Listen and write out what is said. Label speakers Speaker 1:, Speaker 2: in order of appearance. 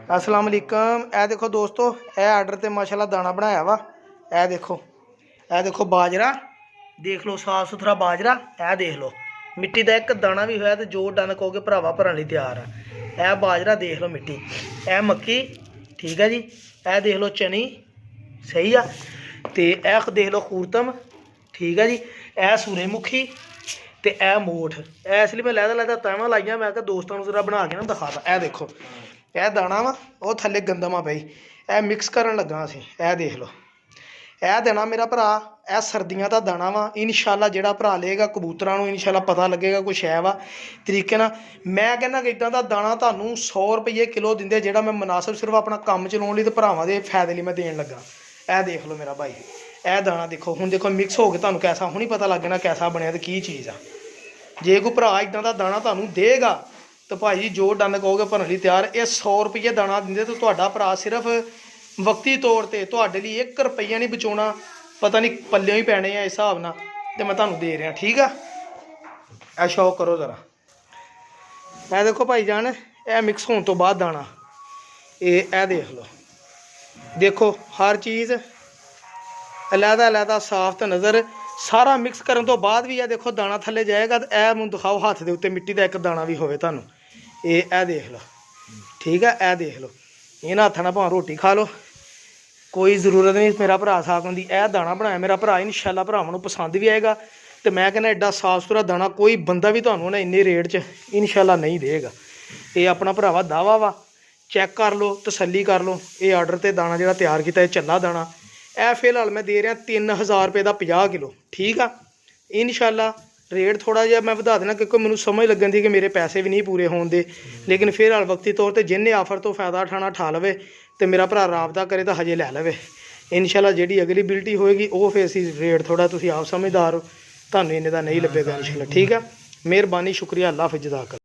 Speaker 1: अस्सलाम वालेकुम। ए देखो दोस्तों, ए आर्डर ते माशाल्लाह दाना बनाया वा। ए देखो बाजरा देख लो, साफ सुथरा बाजरा। ए देख लो मिट्टी का एक दाना भी होया तो जो डन कहोगे भरावा भरन लई तैयार है। ए बाजरा देख लो, मिट्टी। ए मक्की, ठीक है जी। ए देख लो चनी, सही आ। तो ए देख लो खूरतम, ठीक है जी। ए सूरजमुखी ते ए मोठ। इसलिए मैं लैदा लैदा तैवां लाइया, मैं दोस्तों जरा बना के ना दिखाता। ए देखो ए दाना वा, वो थल्ले गंदम आ पई। ए मिक्स करन लगा असीं। ए देख लो, ए देना मेरा भरा। ए सर्दियां दा दाना वा। इंशाल्लाह जेड़ा भरा लेगा कबूतरां नूं इंशाल्लाह पता लगेगा कुछ है वा तरीके नाल। मैं कहना कि इदां दा दाना तुहानूं 100 रुपये किलो दिंदे, जेड़ा मैं मुनासिब सिर्फ अपना काम चलाउण लई ते भरावां दे फायदे लई मैं देण लगा। ए देख लो मेरा भाई, ए दाना देखो। हुण देखो मिक्स हो के तुहानूं कैसा हुणी पता लग जाना कैसा बनिया ते की चीज़ आ। जे कोई भरा इदां दा दाना तुहानूं देगा तो भाई जो डन कहोगे भरन लई तैयार। ये 100 रुपये दाना दिंदे तो तुहाडा भरा सिर्फ वक्ती तौर पर तुहाडे लई 1 रुपया नहीं बचाउणा, पता नहीं पल्ले ही पैने इस हिसाब नाल ते मैं तुहानूं दे रहा, ठीक है। ए शौक करो ज़रा। ए देखो भाई जान, ए मिक्स होने तो बाद दाना ए देख लो। देखो हर चीज़ अलहदा अलहदा साफ तो नज़र, सारा मिक्स करने तो बाद भी है देखो दाना थल्ले जाएगा। तो ए मैं दिखाओ हाथ के उत्ते मिट्टी का एक दाना भी होवे तुहानूं। ए देख लो, ठीक है। ए देख लो, इन्हां हत्थां नाल भावें रोटी खा लो, कोई ज़रूरत नहीं मेरा भरा साकन दी। ए दाना बनाया मेरा भरा, इंशाल्लाह भरावां नूं पसंद भी आएगा। तो मैं कहना एडा साफ सुथरा दाना कोई बंदा भी तुहानूं ना इन्ने रेट च इंशाल्लाह नहीं देगा। ये अपना भरावा दावा वा, चैक कर लो, तसल्ली कर लो। ये आर्डर ते दाना जिहड़ा तैयार कीता है चला दाना। ए फिलहाल मैं दे रहा 3000 रुपये का 50 किलो, ठीक आ। इंशाल्लाह रेट थोड़ा जिहा मैं वधा देना, क्योंकि मैनूं समझ लगन दी कि मेरे पैसे भी नहीं पूरे होण दे। लेकिन फिलहाल वक्ती तौर पर जिन्हें आफर तो फायदा उठाना ठा लवे तो मेरा भरा राबता करे तो हजे लै लवे। इंशाल्लाह जिहड़ी अगली बिल्टी होएगी वो फिर असीं रेट थोड़ा, तुसीं आप समझदार हो, तुहानूं इन्ने दा नहीं लभेगा इंशाल्लाह, ठीक है। मेहरबानी, शुक्रिया, अल्लाह हाफिज़, जज़ाकल्लाह।